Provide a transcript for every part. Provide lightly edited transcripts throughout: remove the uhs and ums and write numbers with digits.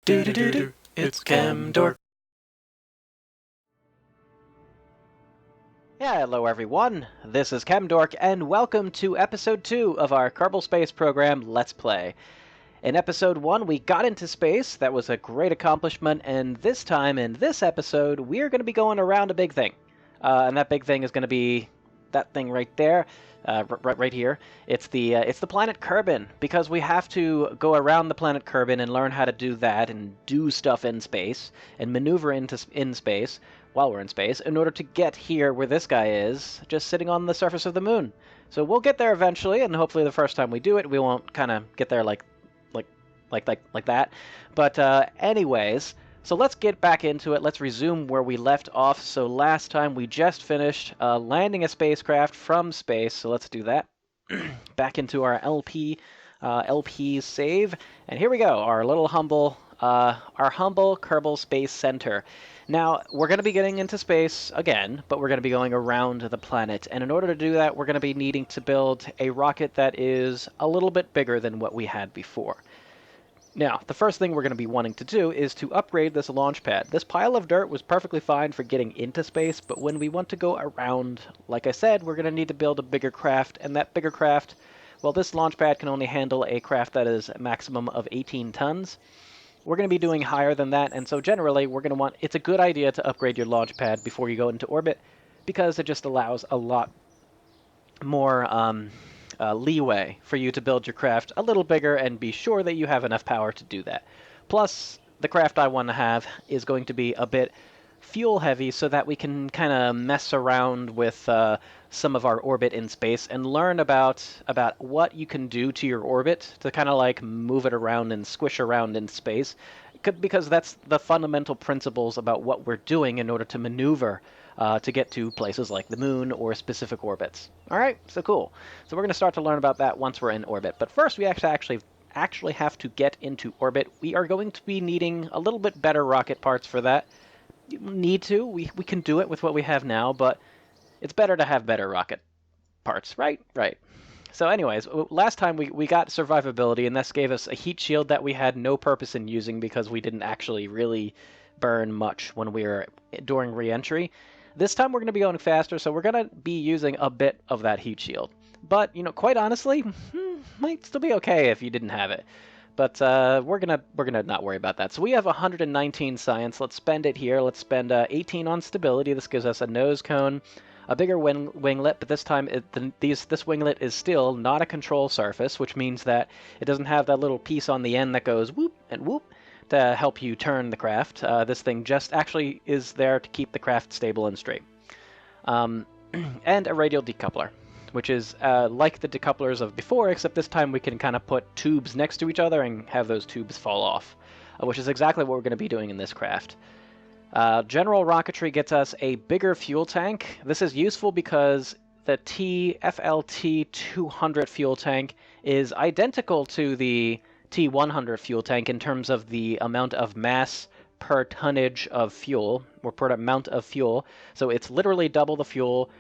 Do do do do. It's Chemdork. Yeah, hello everyone. This is Chemdork, and welcome to episode 2 of our Kerbal Space program Let's Play. In episode 1, we got into space. That was a great accomplishment, and this time, in this episode, we're going to be going around a big thing. And that big thing is going to be that thing right there, right here. It's the planet Kerbin, because we have to go around the planet Kerbin and learn how to do that and do stuff in space and maneuver in space while we're in space in order to get here where this guy is, just sitting on the surface of the moon. So we'll get there eventually, and hopefully the first time we do it, we won't kind of get there like that. But anyways, so let's get back into it. Let's resume where we left off. So last time we just finished landing a spacecraft from space. So let's do that. Back into our LP save, and here we go. Our little humble Kerbal Space Center. Now, we're going to be getting into space again, but we're going to be going around the planet. And in order to do that, we're going to be needing to build a rocket that is a little bit bigger than what we had before. Now, the first thing we're going to be wanting to do is to upgrade this launch pad. This pile of dirt was perfectly fine for getting into space, but when we want to go around, like I said, we're going to need to build a bigger craft, and that bigger craft, well, this launch pad can only handle a craft that is a maximum of 18 tons. We're going to be doing higher than that, and so generally we're going to want, it's a good idea to upgrade your launch pad before you go into orbit, because it just allows a lot more leeway for you to build your craft a little bigger and be sure that you have enough power to do that. Plus, the craft I want to have is going to be a bit fuel heavy so that we can kind of mess around with some of our orbit in space and learn about what you can do to your orbit to kind of like move it around and squish around in space, because that's the fundamental principles about what we're doing in order to maneuver to get to places like the moon or specific orbits. All right, so cool. So we're going to start to learn about that once we're in orbit. But first, we actually have to get into orbit. We are going to be needing a little bit better rocket parts for that. You need to. We can do it with what we have now, but it's better to have better rocket parts, right? Right. So anyways, last time we got survivability, and this gave us a heat shield that we had no purpose in using because we didn't actually really burn much when we were during re-entry. This time we're going to be going faster, so we're going to be using a bit of that heat shield. But, you know, quite honestly, might still be okay if you didn't have it. But we're gonna not worry about that. So we have 119 science. Let's spend it here. Let's spend 18 on stability. This gives us a nose cone, a bigger winglet, but this time this winglet is still not a control surface, which means that it doesn't have that little piece on the end that goes whoop and whoop to help you turn the craft. This thing just actually is there to keep the craft stable and straight. And a radial decoupler, which is like the decouplers of before, except this time we can kind of put tubes next to each other and have those tubes fall off, which is exactly what we're going to be doing in this craft. General rocketry gets us a bigger fuel tank. This is useful because the FLT 200 fuel tank is identical to the T100 fuel tank in terms of the amount of mass per tonnage of fuel, or per amount of fuel. So it's literally double the fuel.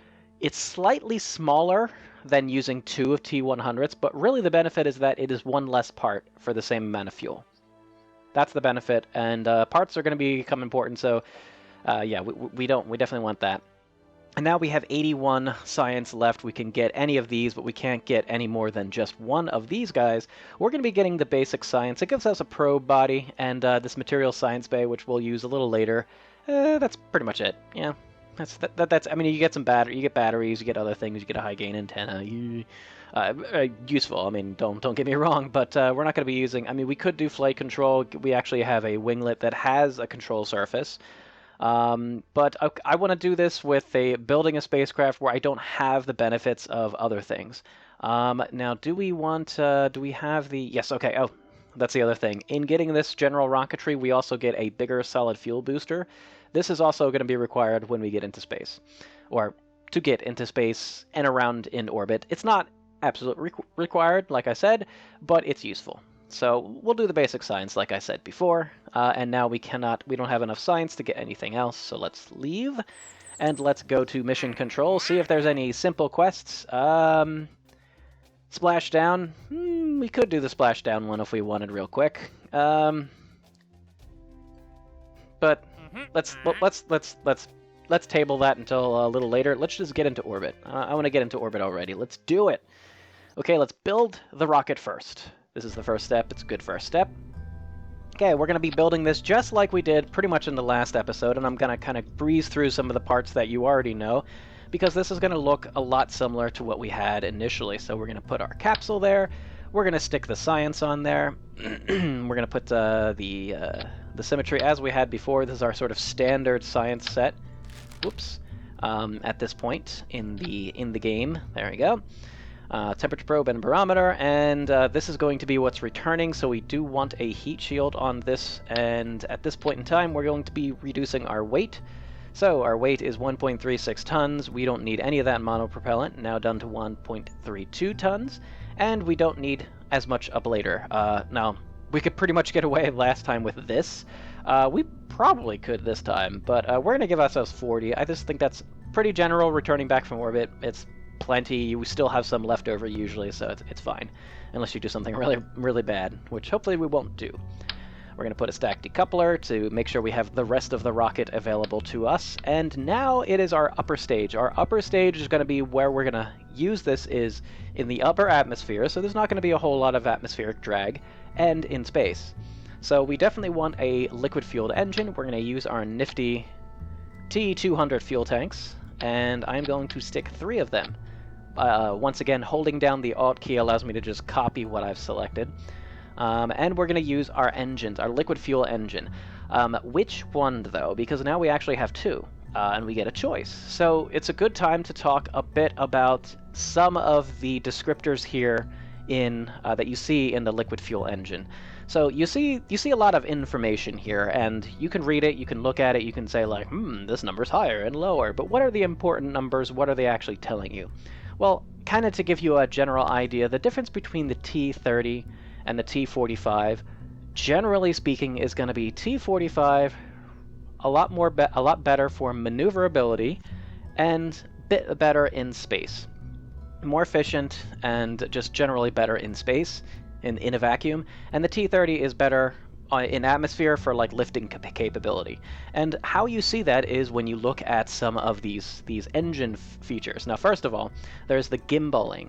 It's slightly smaller than using 2 of T100s, but really the benefit is that it is one less part for the same amount of fuel. That's the benefit, and parts are going to become important, so yeah, we definitely want that. And now we have 81 science left. We can get any of these, but we can't get any more than just one of these guys. We're going to be getting the basic science. It gives us a probe body and this material science bay, which we'll use a little later. That's pretty much it. Yeah, that's. I mean, you get some you get batteries, you get other things, you get a high gain antenna. Useful. I mean, don't get me wrong, but we're not going to be using. I mean, we could do flight control. We actually have a winglet that has a control surface. But I want to do this with building a spacecraft where I don't have the benefits of other things. Now, do we have the... Yes, okay, oh, that's the other thing. In getting this general rocketry, we also get a bigger solid fuel booster. This is also going to be required when we get into space, or to get into space and around in orbit. It's not absolutely required, like I said, but it's useful. So we'll do the basic science like I said before, and now we don't have enough science to get anything else, so let's leave, and let's go to mission control, see if there's any simple quests. Splashdown, we could do the splashdown one if we wanted real quick. but let's table that until a little later. Let's just get into orbit. I want to get into orbit already. Let's do it. Okay, let's build the rocket first. This is the first step. It's a good first step. Okay, we're going to be building this just like we did pretty much in the last episode, and I'm going to kind of breeze through some of the parts that you already know, because this is going to look a lot similar to what we had initially. So we're going to put our capsule there. We're going to stick the science on there. We're going to put the symmetry as we had before. This is our sort of standard science set. Whoops. At this point in the game. There we go. Temperature probe and barometer, and this is going to be what's returning, so we do want a heat shield on this, and at this point in time we're going to be reducing our weight. So our weight is 1.36 tons, we don't need any of that monopropellant, now down to 1.32 tons, and we don't need as much ablator. Now, we could pretty much get away last time with this. We probably could this time, but we're going to give ourselves 40. I just think that's pretty general, returning back from orbit. It's plenty. We still have some left over usually, so it's fine. Unless you do something really, really bad, which hopefully we won't do. We're going to put a stack decoupler to make sure we have the rest of the rocket available to us. And now it is our upper stage. Our upper stage is going to be where we're going to use this is in the upper atmosphere, so there's not going to be a whole lot of atmospheric drag, and in space. So we definitely want a liquid-fueled engine. We're going to use our nifty T200 fuel tanks, and I'm going to stick 3 of them. Once again, holding down the Alt key allows me to just copy what I've selected. And we're going to use our engines, our liquid fuel engine. Which one, though? Because now we actually have 2, and we get a choice. So it's a good time to talk a bit about some of the descriptors here in that you see in the liquid fuel engine. So you see a lot of information here, and you can read it, you can look at it, you can say like, this number's higher and lower, but what are the important numbers? What are they actually telling you? Well, kind of to give you a general idea, the difference between the T30 and the T45, generally speaking, is going to be T45 a lot better for maneuverability and bit better in space. More efficient and just generally better in space, in a vacuum, and the T30 is better in atmosphere for like lifting capability. And how you see that is when you look at some of these engine features. Now, first of all, there's the gimballing.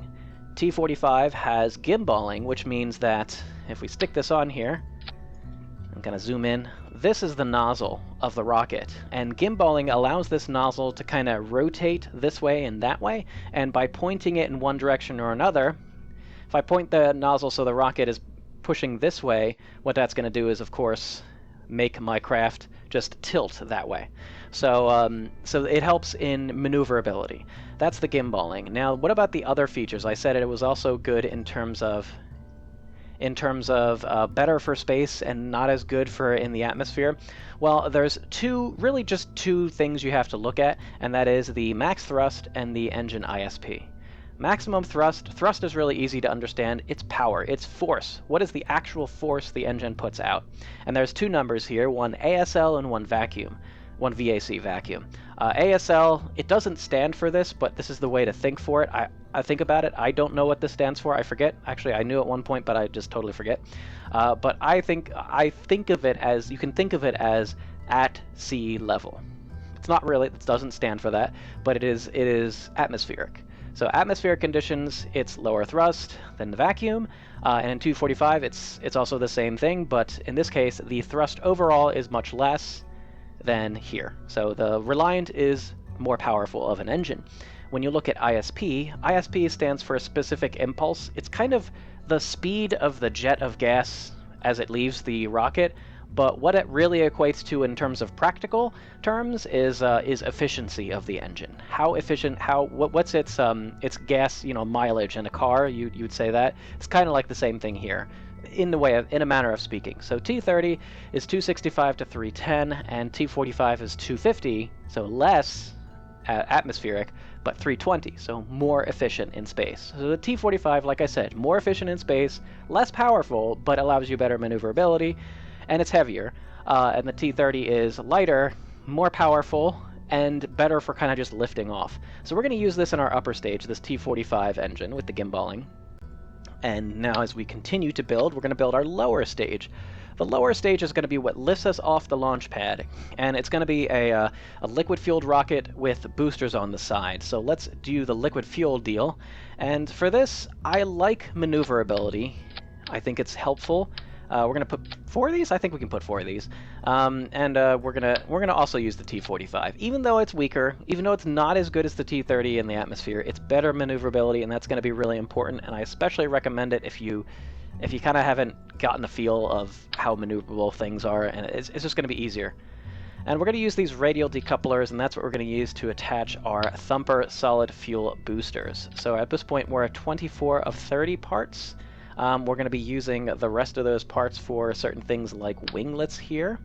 T45 has gimballing, which means that if we stick this on here, I'm going to zoom in, this is the nozzle of the rocket, and gimballing allows this nozzle to kind of rotate this way and that way, and by pointing it in one direction or another, if I point the nozzle so the rocket is pushing this way, what that's going to do is, of course, make my craft just tilt that way. So it helps in maneuverability. That's the gimballing. Now, what about the other features? I said it was also good in terms of better for space and not as good for in the atmosphere. Well, there's really just two things you have to look at, and that is the max thrust and the engine ISP. Maximum thrust. Thrust is really easy to understand. It's power. It's force. What is the actual force the engine puts out? And there's 2 numbers here, one ASL and one vacuum. One VAC vacuum. ASL, it doesn't stand for this, but this is the way to think for it. I think about it. I don't know what this stands for. I forget. Actually, I knew at one point, but I just totally forget. But I think of it as, you can think of it as at sea level. It's not really, it doesn't stand for that, but it is atmospheric. So atmospheric conditions, it's lower thrust than the vacuum, and in 245 it's also the same thing, but in this case the thrust overall is much less than here. So the Reliant is more powerful of an engine. When you look at ISP, ISP stands for a specific impulse. It's kind of the speed of the jet of gas as it leaves the rocket, but what it really equates to in terms of practical terms is efficiency of the engine. How efficient? What's its gas mileage in a car? You'd say that it's kind of like the same thing here, in a manner of speaking. So T30 is 265 to 310, and T45 is 250, so less atmospheric, but 320, so more efficient in space. So the T45, like I said, more efficient in space, less powerful, but allows you better maneuverability. And it's heavier, and the T30 is lighter, more powerful, and better for kind of just lifting off. So we're going to use this in our upper stage, this T45 engine with the gimballing. And now as we continue to build, we're going to build our lower stage. The lower stage is going to be what lifts us off the launch pad, and it's going to be a liquid-fueled rocket with boosters on the side. So let's do the liquid fuel deal. And for this, I like maneuverability. I think it's helpful. We're going to put 4 of these? I think we can put 4 of these. We're gonna also use the T-45. Even though it's weaker, even though it's not as good as the T-30 in the atmosphere, it's better maneuverability, and that's going to be really important, and I especially recommend it if you kind of haven't gotten a feel of how maneuverable things are, and it's just going to be easier. And we're going to use these radial decouplers, and that's what we're going to use to attach our Thumper solid fuel boosters. So at this point, we're at 24 of 30 parts. We're going to be using the rest of those parts for certain things like winglets here,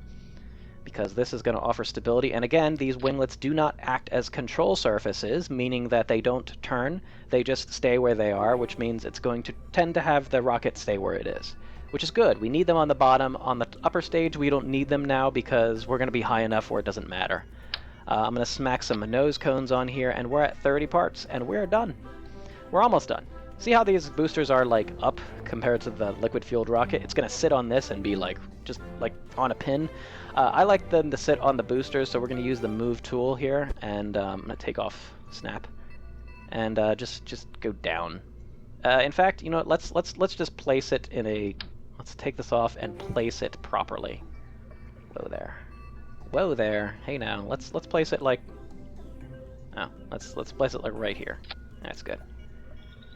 because this is going to offer stability. And again, these winglets do not act as control surfaces, meaning that they don't turn. They just stay where they are, which means it's going to tend to have the rocket stay where it is, which is good. We need them on the bottom. On the upper stage, we don't need them now because we're going to be high enough where it doesn't matter. I'm going to smack some nose cones on here, and we're at 30 parts, and we're done. We're almost done. See how these boosters are like up compared to the liquid-fueled rocket? It's going to sit on this and be like just like on a pin. I like them to sit on the boosters, so we're going to use the move tool here, and I'm going to take off snap and just go down. In fact, you know what? Let's just place it in a. Let's take this off and place it properly. Whoa there, whoa there. Hey now, let's place it like. Oh, let's place it like right here. That's good.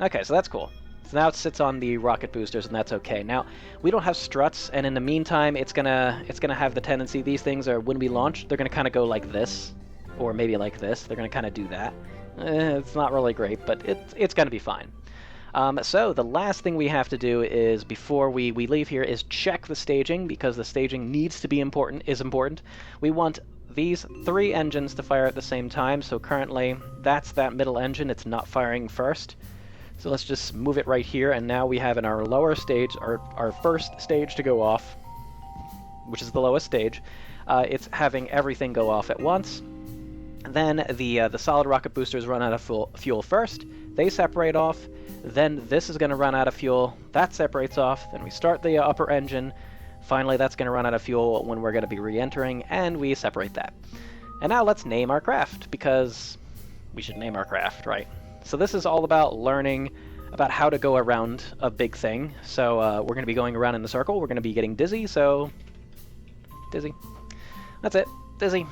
Okay, so that's cool. So now it sits on the rocket boosters, and that's okay. Now, we don't have struts, and in the meantime, it's gonna have the tendency, these things are, when we launch, they're gonna kind of go like this, or maybe like this. They're gonna kind of do that. It's not really great, but it's gonna be fine. So the last thing we have to do is, before we leave here, is check the staging, because the staging needs to be important. We want these 3 engines to fire at the same time, so currently, that's that middle engine. It's not firing first. So let's just move it right here, and now we have in our lower stage, our first stage to go off, which is the lowest stage. It's having everything go off at once. Then the solid rocket boosters run out of fuel first. They separate off. Then this is going to run out of fuel. That separates off. Then we start the upper engine. Finally, that's going to run out of fuel when we're going to be re-entering, and we separate that. And now let's name our craft, because we should name our craft, right? So this is all about learning about how to go around a big thing. So we're going to be going around in the circle. We're going to be getting dizzy, so dizzy. That's it. Dizzy.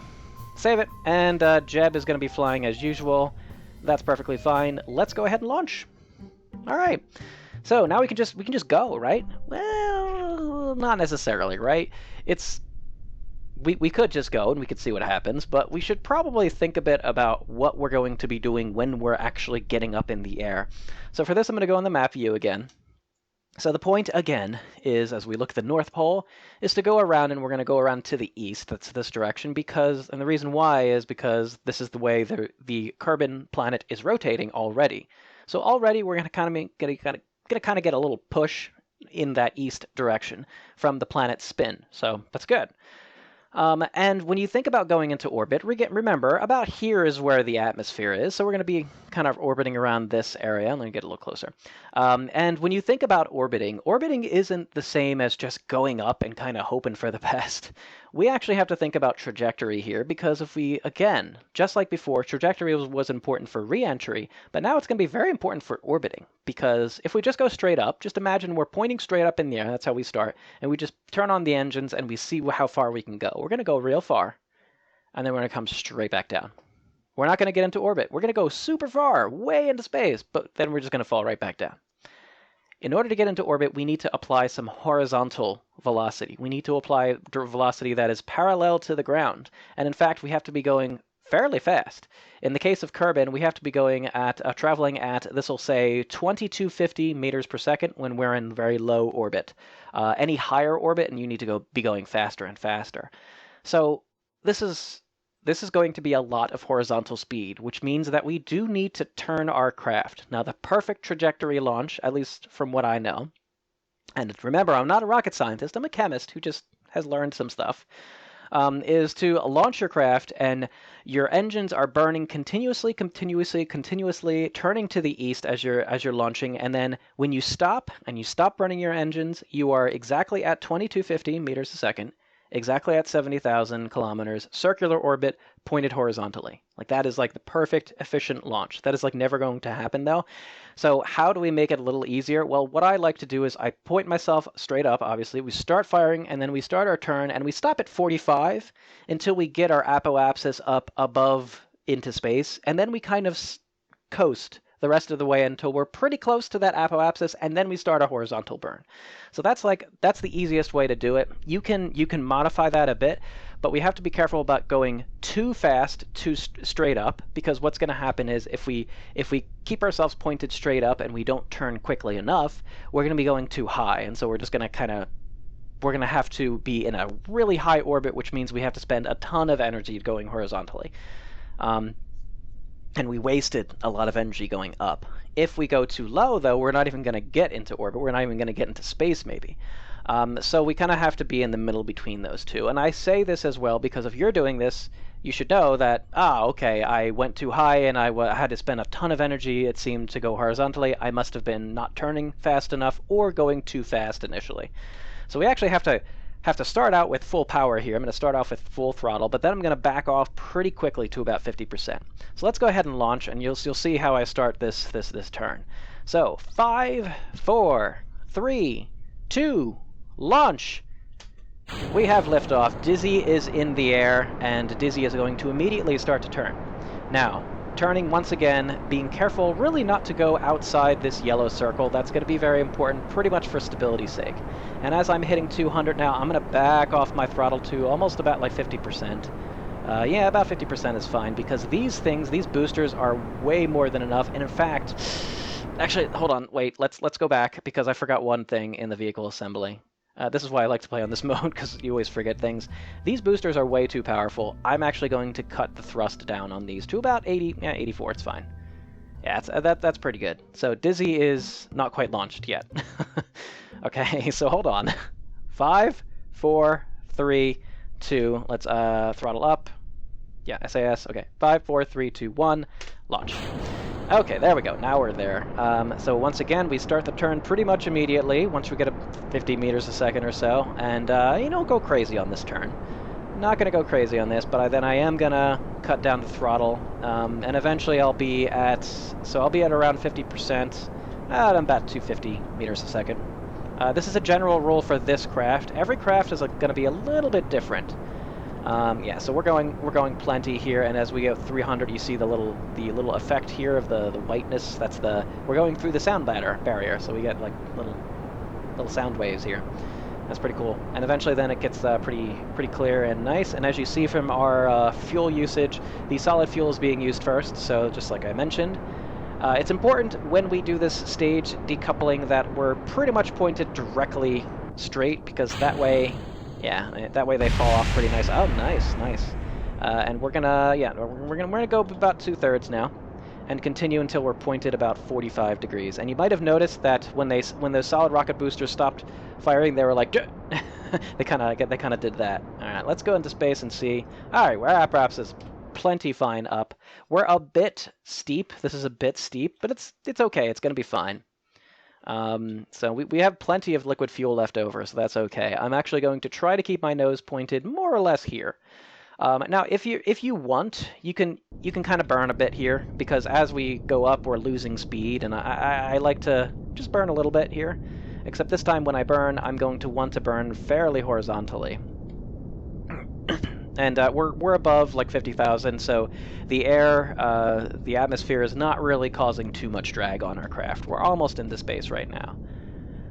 Save it. And Jeb is going to be flying as usual. That's perfectly fine. Let's go ahead and launch. All right. So now we can just go, right? Well, not necessarily, right? We could just go and we could see what happens, but we should probably think a bit about what we're going to be doing when we're actually getting up in the air. So for this, I'm going to go on the map view again. So the point, again, is, as we look at the North Pole, is to go around, and we're going to go around to the east. That's this direction, and the reason why is because this is the way the Kerbin planet is rotating already. So already we're going to kind of get a little push in that east direction from the planet's spin. So that's good. And when you think about going into orbit, remember, about here is where the atmosphere is, so we're going to be kind of orbiting around this area. Let me get a little closer. And when you think about orbiting isn't the same as just going up and kind of hoping for the best. We actually have to think about trajectory here, because if we, again, just like before, trajectory was important for re-entry, but now it's going to be very important for orbiting, because if we just go straight up, just imagine we're pointing straight up in the air, that's how we start, and we just turn on the engines and we see how far we can go. We're going to go real far, and then we're going to come straight back down. We're not going to get into orbit. We're going to go super far, way into space, but then we're just going to fall right back down. In order to get into orbit, we need to apply some horizontal velocity. We need to apply velocity that is parallel to the ground. And in fact, we have to be going fairly fast. In the case of Kerbin, we have to be going at traveling at, this will say 2250 meters per second when we're in very low orbit. Any higher orbit, and you need to be going faster and faster. So this is going to be a lot of horizontal speed, which means that we do need to turn our craft. Now, the perfect trajectory launch, at least from what I know, and remember, I'm not a rocket scientist, I'm a chemist who just has learned some stuff. is to launch your craft, and your engines are burning continuously, turning to the east as you're launching. And then when you stop burning your engines, you are exactly at 2250 meters a second, exactly at 70,000 kilometers, circular orbit, pointed horizontally. Like that is like the perfect, efficient launch. That is like never going to happen though. So how do we make it a little easier? Well, what I like to do is I point myself straight up, obviously. We start firing, and then we start our turn, and we stop at 45 until we get our apoapsis up above into space, and then we kind of coast the rest of the way until we're pretty close to that apoapsis, and then we start a horizontal burn. So that's the easiest way to do it. You can modify that a bit, but we have to be careful about going too fast, too straight up, because what's going to happen is if we keep ourselves pointed straight up and we don't turn quickly enough, we're going to be going too high, and so we're just going to we're going to have to be in a really high orbit, which means we have to spend a ton of energy going horizontally. And we wasted a lot of energy going up. If we go too low, though, we're not even going to get into orbit. We're not even going to get into space, maybe. So we kind of have to be in the middle between those two. And I say this as well because if you're doing this, you should know that, okay, I went too high and I had to spend a ton of energy, it seemed, to go horizontally. I must have been not turning fast enough or going too fast initially. So we actually have to start out with full power here. I'm going to start off with full throttle, but then I'm going to back off pretty quickly to about 50%. So let's go ahead and launch, and you'll see how I start this turn. So 5, 4, 3, 2, launch! We have liftoff. Dizzy is in the air, and Dizzy is going to immediately start to turn. Now, turning once again, being careful really not to go outside this yellow circle. That's going to be very important, pretty much for stability's sake. And as I'm hitting 200 now, I'm going to back off my throttle to almost about like 50%. Yeah, about 50% is fine, because these boosters are way more than enough. And in fact, actually, hold on, wait, let's go back, because I forgot one thing in the vehicle assembly. This is why I like to play on this mode, because you always forget things. These boosters are way too powerful. I'm actually going to cut the thrust down on these to about 84, it's fine. Yeah, that's pretty good. So Dizzy is not quite launched yet. Okay, so hold on. 5, 4, 3, 2, let's throttle up. Yeah, SAS, okay. 5, 4, 3, 2, 1, launch. Okay, there we go. Now we're there. So once again, we start the turn pretty much immediately once we get up 50 meters a second or so, and go crazy on this turn. Not going to go crazy on this, but then I am going to cut down the throttle, and eventually I'll be at around 50%, at about 250 meters a second. This is a general rule for this craft. Every craft is going to be a little bit different. Yeah, so we're going plenty here, and as we go 300, you see the little effect here of the whiteness. We're going through the sound barrier, so we get like little sound waves here. That's pretty cool. And eventually, then it gets pretty clear and nice. And as you see from our fuel usage, the solid fuel is being used first. So just like I mentioned, it's important when we do this stage decoupling that we're pretty much pointed directly straight, because that way. Yeah, that way they fall off pretty nice. Oh, nice. And we're gonna go about 2/3 now, and continue until we're pointed about 45 degrees. And you might have noticed that when those solid rocket boosters stopped firing, they were like, they kind of did that. All right, let's go into space and see. All right, our apparatus is plenty fine up. We're a bit steep. This is a bit steep, but it's okay. It's gonna be fine. So we have plenty of liquid fuel left over, so that's okay. I'm actually going to try to keep my nose pointed more or less here. Now, if you want, you can kind of burn a bit here, because as we go up, we're losing speed, and I like to just burn a little bit here. Except this time, when I burn, I'm going to want to burn fairly horizontally. And we're above like 50,000, so the air, the atmosphere is not really causing too much drag on our craft. We're almost into space right now,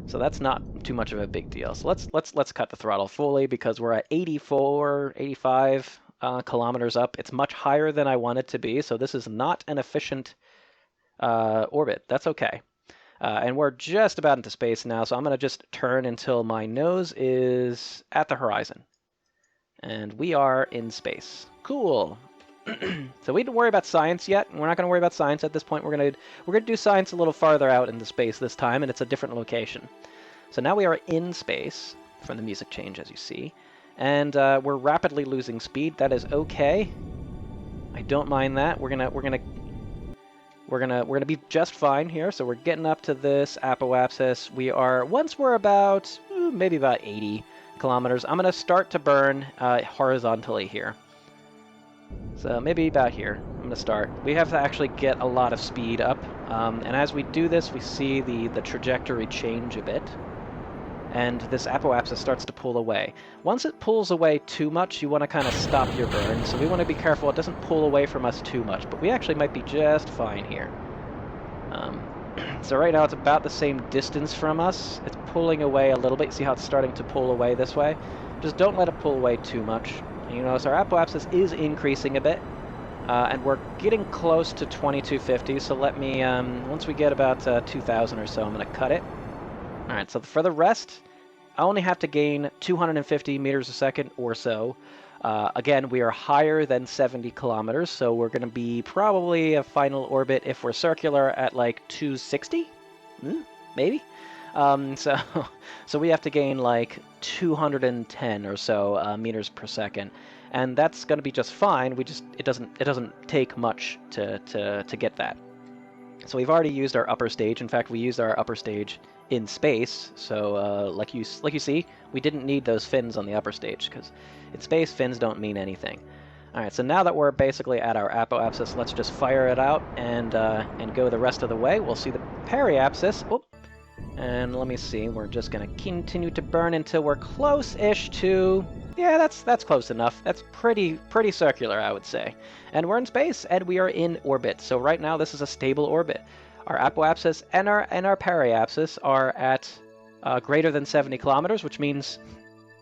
so that's not too much of a big deal. So let's cut the throttle fully, because we're at 84, 85 kilometers up. It's much higher than I want it to be, so this is not an efficient orbit. That's okay. And we're just about into space now, so I'm going to just turn until my nose is at the horizon. And we are in space. Cool. So we didn't worry about science yet. We're not going to worry about science at this point. We're going to do science a little farther out into space this time, and it's a different location. So now we are in space, from the music change, as you see. and we're rapidly losing speed. That is okay. I don't mind that. We're gonna be just fine here. So we're getting up to this apoapsis. Once we're about maybe about 80 kilometers, I'm gonna start to burn horizontally here. So maybe about here. I'm gonna start. We have to actually get a lot of speed up, and as we do this, we see the trajectory change a bit. And this apoapsis starts to pull away. Once it pulls away too much, you want to kind of stop your burn. So we want to be careful it doesn't pull away from us too much, but we actually might be just fine here. So right now it's about the same distance from us. It's pulling away a little bit. You see how it's starting to pull away this way? Just don't let it pull away too much. And you notice our apoapsis is increasing a bit, and we're getting close to 2250. So let me, once we get about 2,000 or so, I'm going to cut it. Alright, so for the rest, I only have to gain 250 meters a second or so. Again, we are higher than 70 kilometers, so we're going to be probably a final orbit if we're circular at like 260? Maybe? So we have to gain like 210 or so meters per second. And that's going to be just fine. It doesn't take much to get that. So we've already used our upper stage. In fact, we used our upper stage in space. So like you see, we didn't need those fins on the upper stage because in space fins don't mean anything. All right, so now that we're basically at our apoapsis, let's just fire it out and go the rest of the way. We'll see the periapsis. Oop. And let me see. We're just going to continue to burn until we're close-ish to... Yeah, that's close enough. That's pretty circular, I would say. And we're in space, and we are in orbit. So right now, this is a stable orbit. Our apoapsis and our periapsis are at greater than 70 kilometers, which means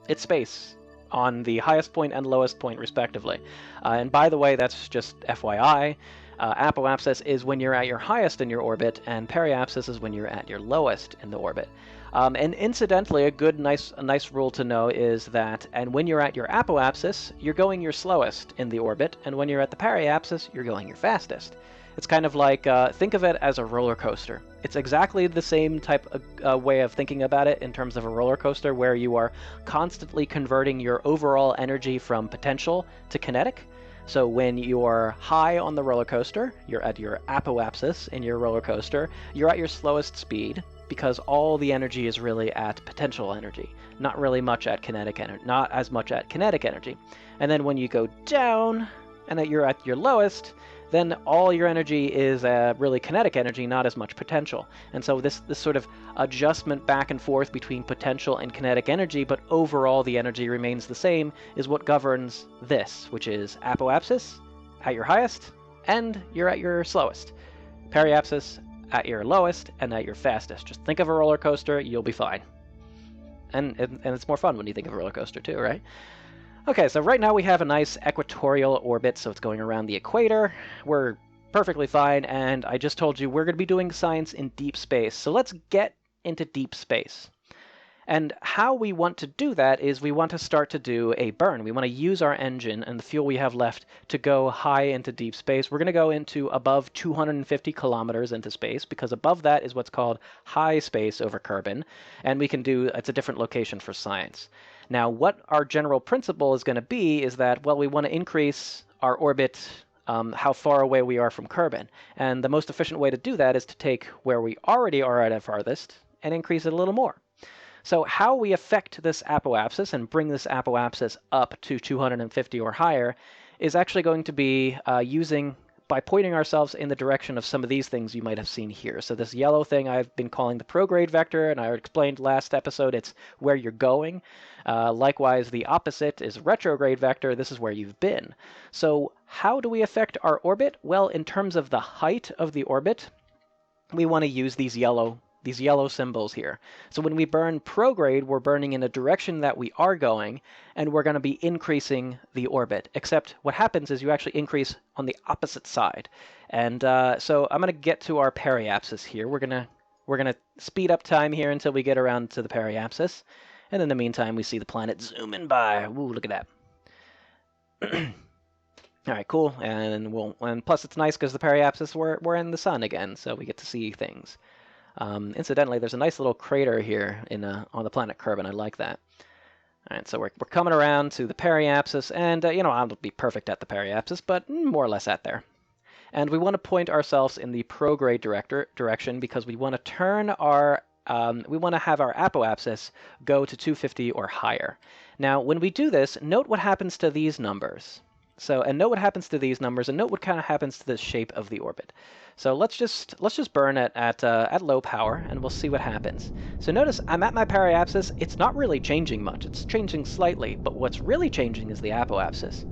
it's space on the highest point and lowest point, respectively. And by the way, that's just FYI. Apoapsis is when you're at your highest in your orbit, and periapsis is when you're at your lowest in the orbit. And incidentally, a nice rule to know is that, and when you're at your apoapsis, you're going your slowest in the orbit, and when you're at the periapsis, you're going your fastest. It's kind of like, think of it as a roller coaster. It's exactly the same type of way of thinking about it in terms of a roller coaster, where you are constantly converting your overall energy from potential to kinetic. So when you're high on the roller coaster, you're at your apoapsis in your roller coaster, you're at your slowest speed, because all the energy is really at potential energy, not really much at kinetic energy, not as much at kinetic energy. And then when you go down and that you're at your lowest, then all your energy is really kinetic energy, not as much potential. And so this sort of adjustment back and forth between potential and kinetic energy, but overall the energy remains the same, is what governs this, which is apoapsis at your highest, and you're at your slowest. Periapsis at your lowest and at your fastest. Just think of a roller coaster, you'll be fine. And it's more fun when you think of a roller coaster too, right? Okay, so right now we have a nice equatorial orbit, so it's going around the equator. We're perfectly fine, and I just told you we're going to be doing science in deep space. So let's get into deep space. And how we want to do that is we want to start to do a burn. We want to use our engine and the fuel we have left to go high into deep space. We're going to go into above 250 kilometers into space, because above that is what's called high space over Kerbin, and it's a different location for science. Now, what our general principle is going to be is that, well, we want to increase our orbit, how far away we are from Kerbin. And the most efficient way to do that is to take where we already are at our farthest and increase it a little more. So how we affect this apoapsis and bring this apoapsis up to 250 or higher is actually going to be by pointing ourselves in the direction of some of these things you might have seen here. So this yellow thing I've been calling the prograde vector, and I explained last episode it's where you're going. Likewise, the opposite is retrograde vector. This is where you've been. So how do we affect our orbit? Well, in terms of the height of the orbit, we want to use these yellow symbols here. So when we burn prograde, we're burning in a direction that we are going, and we're going to be increasing the orbit. Except what happens is you actually increase on the opposite side. And so I'm going to get to our periapsis here. We're going to speed up time here until we get around to the periapsis. And in the meantime, we see the planet zooming by. Woo, look at that. All right, cool. And plus it's nice because the periapsis, we're in the sun again, so we get to see things. Incidentally, there's a nice little crater here on the planet Kerbin. I like that. All right, so we're coming around to the periapsis, and I'll be perfect at the periapsis, but more or less at there. And we want to point ourselves in the prograde direction because we want to turn our we want to have our apoapsis go to 250 or higher. Now, when we do this, note what happens to these numbers. And note what happens to these numbers, and note what kind of happens to the shape of the orbit. So let's just burn it at low power, and we'll see what happens. So notice I'm at my periapsis. It's not really changing much. It's changing slightly, but what's really changing is the apoapsis.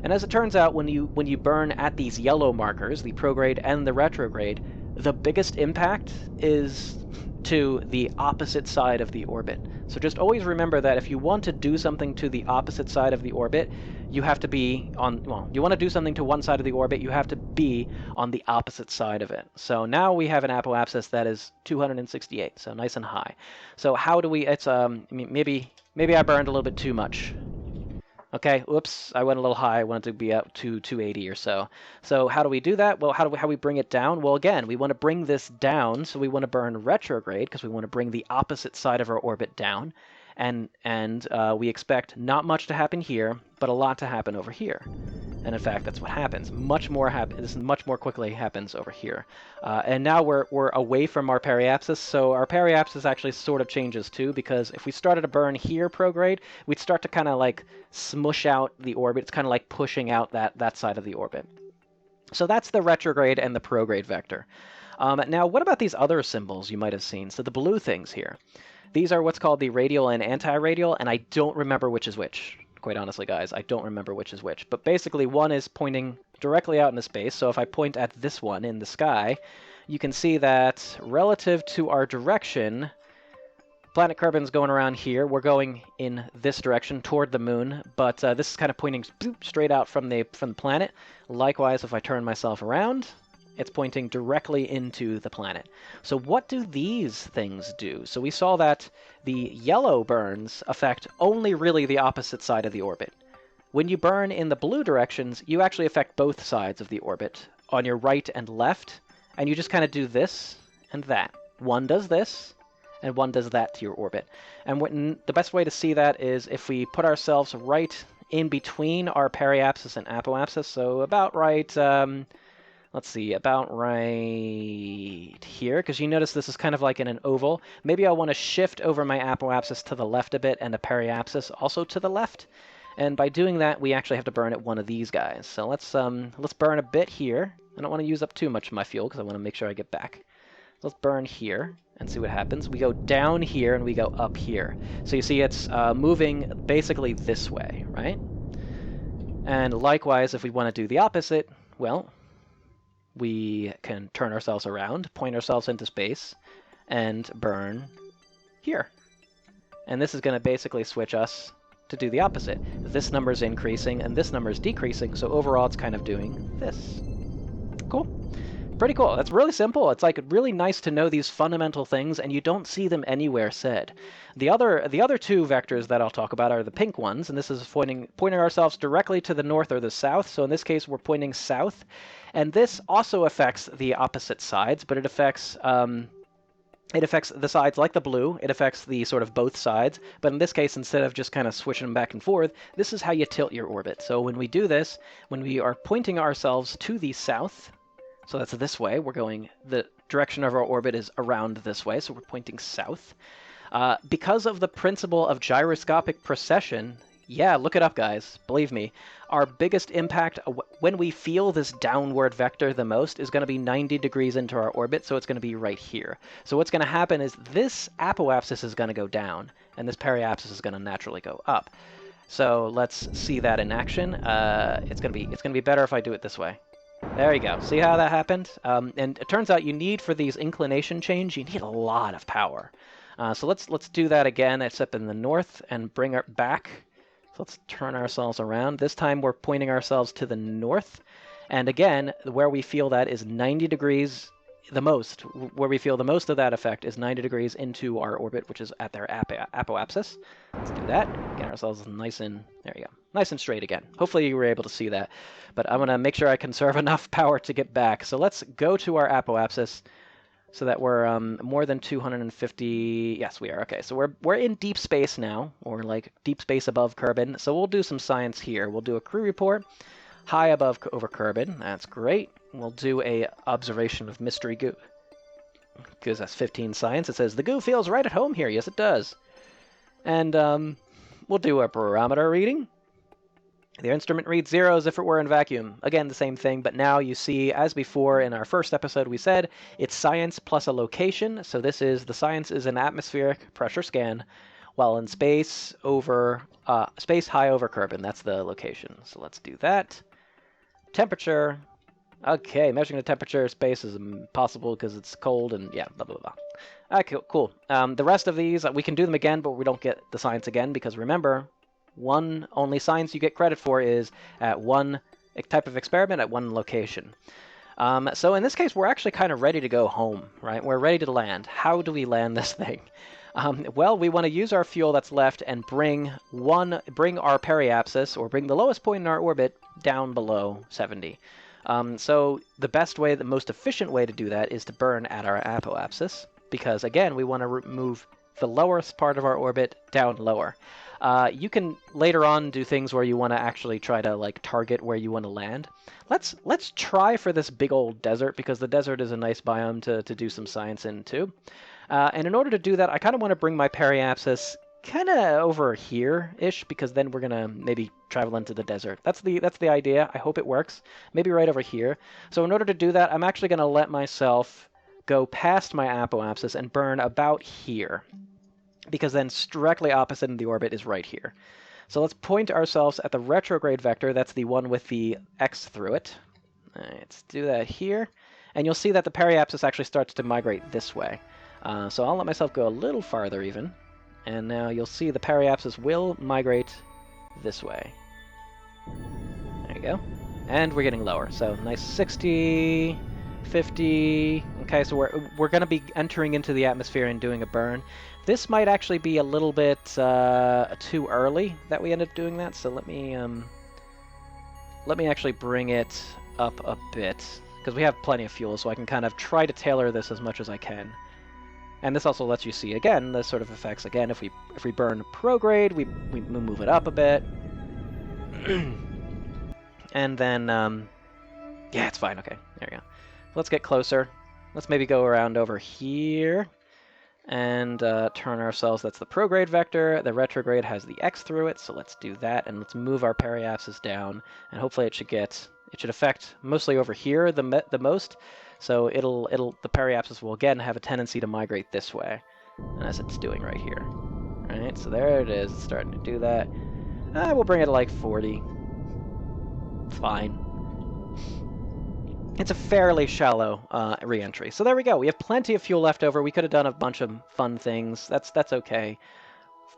And as it turns out, when you burn at these yellow markers, the prograde and the retrograde, the biggest impact is to the opposite side of the orbit. So just always remember that if you want to do something to the opposite side of the orbit, you have to be you want to do something to one side of the orbit, you have to be on the opposite side of it. So now we have an apoapsis that is 268, so nice and high. So how do we, maybe I burned a little bit too much. Okay, oops, I went a little high. I wanted to be up to 280 or so. So how do we do that? Well, how we bring it down? Well, again, we want to bring this down, so we want to burn retrograde because we want to bring the opposite side of our orbit down. And we expect not much to happen here, but a lot to happen over here. And in fact, that's what happens. This much more quickly happens over here. And now we're away from our periapsis, so our periapsis actually sort of changes too, because if we started to burn here prograde, we'd start to kind of like smush out the orbit. It's kind of like pushing out that side of the orbit. So that's the retrograde and the prograde vector. Now, what about these other symbols you might have seen? So the blue things here. These are what's called the radial and anti-radial, and I don't remember which is which. Quite honestly, guys, I don't remember which is which. But basically, one is pointing directly out into space. So if I point at this one in the sky, you can see that relative to our direction, planet Kerbin's going around here. We're going in this direction toward the moon, but this is kind of pointing straight out from the planet. Likewise, if I turn myself around, it's pointing directly into the planet. So what do these things do? So we saw that the yellow burns affect only really the opposite side of the orbit. When you burn in the blue directions, you actually affect both sides of the orbit, on your right and left, and you just kind of do this and that. One does this, and one does that to your orbit. And the best way to see that is if we put ourselves right in between our periapsis and apoapsis, so about right... let's see, about right here, because you notice this is kind of like in an oval. Maybe I want to shift over my apoapsis to the left a bit and the periapsis also to the left. And by doing that, we actually have to burn at one of these guys. So let's burn a bit here. I don't want to use up too much of my fuel because I want to make sure I get back. Let's burn here and see what happens. We go down here and we go up here. So you see it's moving basically this way, right? And likewise, if we want to do the opposite, well, we can turn ourselves around, point ourselves into space, and burn here. And this is going to basically switch us to do the opposite. This number is increasing, and this number is decreasing, so overall it's kind of doing this. Cool. Pretty cool. That's really simple. It's like really nice to know these fundamental things, and you don't see them anywhere said. The other two vectors that I'll talk about are the pink ones, and this is pointing ourselves directly to the north or the south. So in this case, we're pointing south, and this also affects the opposite sides, but it affects the sides like the blue. It affects the sort of both sides, but in this case, instead of just kind of switching them back and forth, this is how you tilt your orbit. So when we do this, when we are pointing ourselves to the south, so that's this way, the direction of our orbit is around this way, so we're pointing south. Because of the principle of gyroscopic precession, yeah, look it up, guys, believe me, our biggest impact when we feel this downward vector the most is going to be 90 degrees into our orbit, so it's going to be right here. So what's going to happen is this apoapsis is going to go down, and this periapsis is going to naturally go up. So let's see that in action. It's going to be better if I do it this way. There you go. See how that happened? And it turns out you need, for these inclination change, you need a lot of power. So let's do that again, except in the north, and bring it back. So let's turn ourselves around. This time we're pointing ourselves to the north. And again, where we feel that is 90 degrees the most. Where we feel the most of that effect is 90 degrees into our orbit, which is at their apoapsis. Let's do that. Get ourselves nice and, there you go, nice and straight again. Hopefully you were able to see that. But I'm going to make sure I conserve enough power to get back. So let's go to our apoapsis. so that we're more than 250. Yes, we are. Okay, so we're in deep space now, or like deep space above Kerbin. So we'll do some science here. We'll do a crew report, high above over Kerbin. That's great. We'll do a observation of mystery goo, because that's 15 science. It says the goo feels right at home here. Yes, it does. And we'll do a barometer reading. The instrument reads 0 as if it were in vacuum. Again, the same thing, but now you see, as before in our first episode we said, it's science plus a location. So this is, the science is an atmospheric pressure scan, while in space space high over Kerbin. That's the location. So let's do that. Temperature. Okay, measuring the temperature of space is impossible because it's cold and yeah, blah, blah, blah. Okay, cool. The rest of these, we can do them again, but we don't get the science again because remember, one only science you get credit for is at one type of experiment at one location. So in this case, we're actually kind of ready to go home, right? We're ready to land. How do we land this thing? Well, we want to use our fuel that's left and bring our periapsis, or bring the lowest point in our orbit, down below 70. So the best way, the most efficient way to do that is to burn at our apoapsis, because again, we want to move the lowest part of our orbit down lower. You can later on do things where you want to actually try to like target where you want to land. Let's try for this big old desert, because the desert is a nice biome to do some science in too. And in order to do that, I kind of want to bring my periapsis kind of over here-ish, because then we're going to maybe travel into the desert. That's the idea. I hope it works. Maybe right over here. So in order to do that, I'm actually going to let myself go past my apoapsis and burn about here, because then directly opposite in the orbit is right here. So let's point ourselves at the retrograde vector. That's the one with the X through it. All right, let's do that here. And you'll see that the periapsis actually starts to migrate this way. So I'll let myself go a little farther even. And now you'll see the periapsis will migrate this way. There you go. And we're getting lower. So nice 60, 50. Okay, so we're going to be entering into the atmosphere and doing a burn. This might actually be a little bit too early that we end up doing that. So let me actually bring it up a bit, because we have plenty of fuel, so I can kind of try to tailor this as much as I can. And this also lets you see, again, the sort of effects. Again, if we burn prograde, we move it up a bit. And then, yeah, it's fine. Okay, there we go. Let's get closer. Let's maybe go around over here and turn ourselves. That's the prograde vector. The retrograde has the X through it, so let's do that. And let's move our periapsis down. And hopefully it should affect mostly over here the most. So the periapsis will again have a tendency to migrate this way, as it's doing right here. Right, so there it is. It's starting to do that. We'll bring it to like 40. Fine. It's a fairly shallow re-entry. So there we go. We have plenty of fuel left over. We could have done a bunch of fun things. That's okay.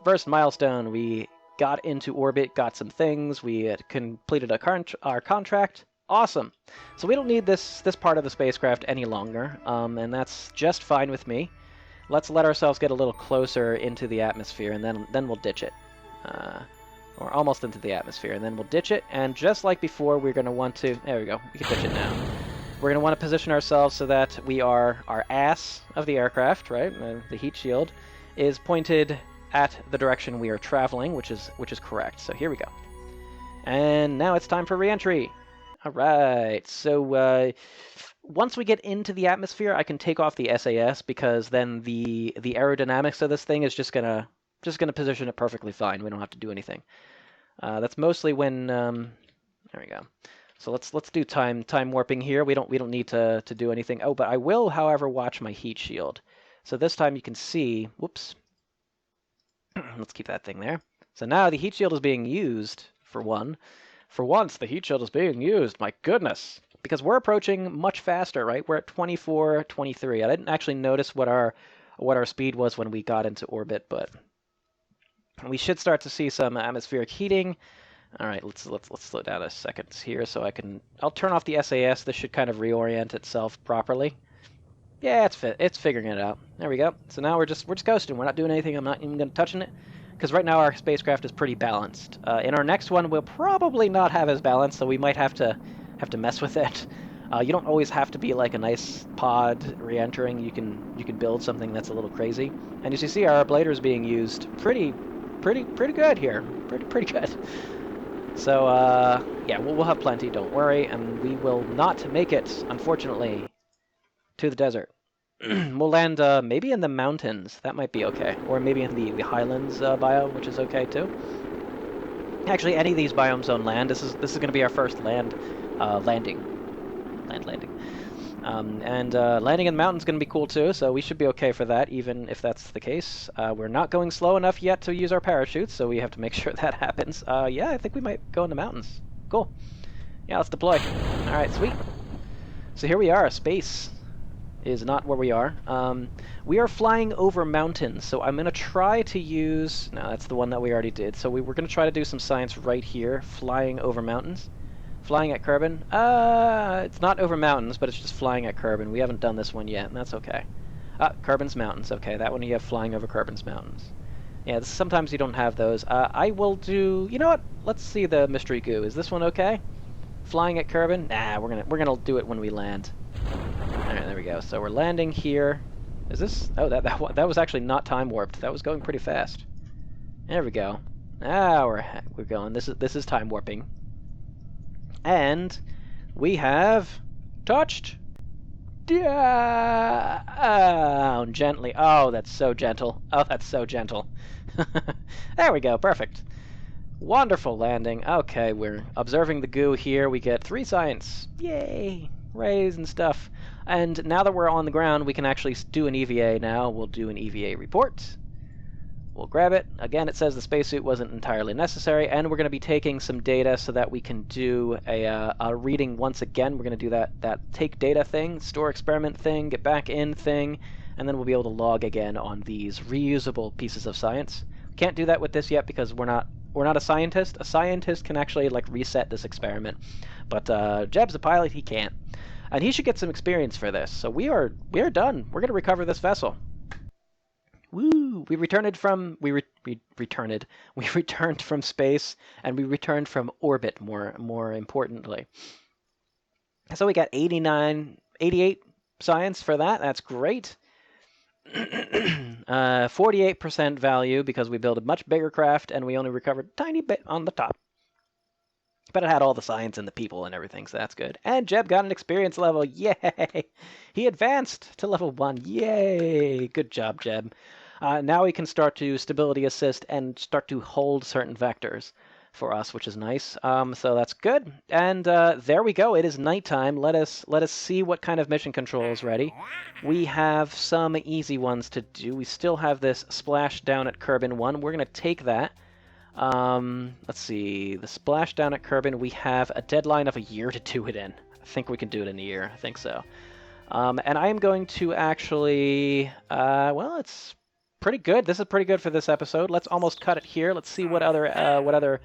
First milestone, we got into orbit, got some things. We had completed our contract. Awesome. So we don't need this part of the spacecraft any longer, and that's just fine with me. Let's let ourselves get a little closer into the atmosphere, and then we'll ditch it. Or almost into the atmosphere, and then we'll ditch it. And just like before, we're going to want to... There we go. We can ditch it now. We're going to want to position ourselves so that our ass of the aircraft, right, the heat shield, is pointed at the direction we are traveling, which is correct. So here we go. And now it's time for re-entry. All right, so once we get into the atmosphere, I can take off the SAS, because then the aerodynamics of this thing is just gonna position it perfectly fine. We don't have to do anything. That's mostly when there we go. So let's do time warping here. We don't need to do anything. Oh, but I will, however, watch my heat shield. So this time you can see. Whoops. Let's keep that thing there. So now the heat shield is being used for one. For once, the heat shield is being used. My goodness. Because we're approaching much faster, right? We're at 24, 23. I didn't actually notice what our speed was when we got into orbit, but we should start to see some atmospheric heating. All right, let's slow down a second here so I'll turn off the SAS. This should kind of reorient itself properly. Yeah, it's figuring it out. There we go. So now we're just coasting. We're not doing anything. I'm not even going to touch it, because right now our spacecraft is pretty balanced. In our next one, we'll probably not have as balanced, so we might have to mess with it. You don't always have to be like a nice pod re-entering. You can build something that's a little crazy. And as you see, our ablator is being used pretty good here. Pretty good. So yeah, we'll have plenty. Don't worry, and we will not make it, unfortunately, to the desert. We'll land maybe in the mountains. That might be okay, or maybe in the highlands biome, which is okay too. Actually, any of these biomes on land. This is going to be our first landing. And landing in the mountain's going to be cool too, so we should be okay for that, even if that's the case. We're not going slow enough yet to use our parachutes, so we have to make sure that happens. Yeah, I think we might go in the mountains. Cool. Yeah, let's deploy. Alright, sweet. So here we are. Space is not where we are. We are flying over mountains, so I'm going to try to use... No, that's the one that we already did. So we're going to try to do some science right here, flying over mountains. Flying at Kerbin? It's not over mountains, but it's just flying at Kerbin. We haven't done this one yet, and that's okay. Kerbin's Mountains. Okay, that one you have flying over Kerbin's Mountains. Yeah, sometimes you don't have those. I will do... You know what? Let's see the mystery goo. Is this one okay? Flying at Kerbin? Nah, we're gonna do it when we land. Alright, there we go. So we're landing here. Is this... Oh, that was actually not time warped. That was going pretty fast. There we go. Ah, we're going. This is time warping. And we have touched down gently. Oh, that's so gentle. Oh, that's so gentle. There we go. Perfect. Wonderful landing. Okay, we're observing the goo here. We get 3 science. Yay! Rays and stuff. And now that we're on the ground, we can actually do an EVA now. We'll do an EVA report. We'll grab it. Again, it says the spacesuit wasn't entirely necessary, and we're going to be taking some data so that we can do a reading once again. We're going to do that take data thing, store experiment thing, get back in thing, and then we'll be able to log again on these reusable pieces of science. Can't do that with this yet because we're not a scientist. A scientist can actually like reset this experiment, but Jeb's a pilot. He can't, and he should get some experience for this. So we are done. We're going to recover this vessel. Woo! We returned from space, and we returned from orbit. More importantly, so we got 88 science for that. That's great. 48% value because we built a much bigger craft, and we only recovered a tiny bit on the top. But it had all the science and the people and everything, so that's good. And Jeb got an experience level. Yay! He advanced to level 1. Yay! Good job, Jeb. Now we can start to stability assist and start to hold certain vectors for us, which is nice. So that's good. And there we go. It is nighttime. Let us see what kind of mission control is ready. We have some easy ones to do. We still have this splash down at Kerbin 1. We're going to take that. Let's see. The splash down at Kerbin, we have a deadline of a year to do it in. I think we can do it in a year. I think so. And I am going to actually... well, it's... pretty good. This is pretty good for this episode. Let's almost cut it here. Let's see what other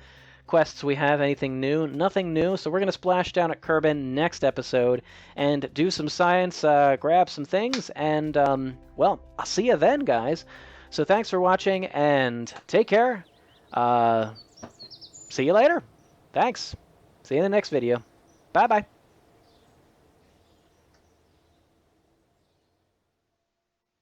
quests we have. Anything new? Nothing new. So we're going to splash down at Kerbin next episode and do some science, grab some things, and, well, I'll see you then, guys. So thanks for watching, and take care. See you later. Thanks. See you in the next video. Bye-bye.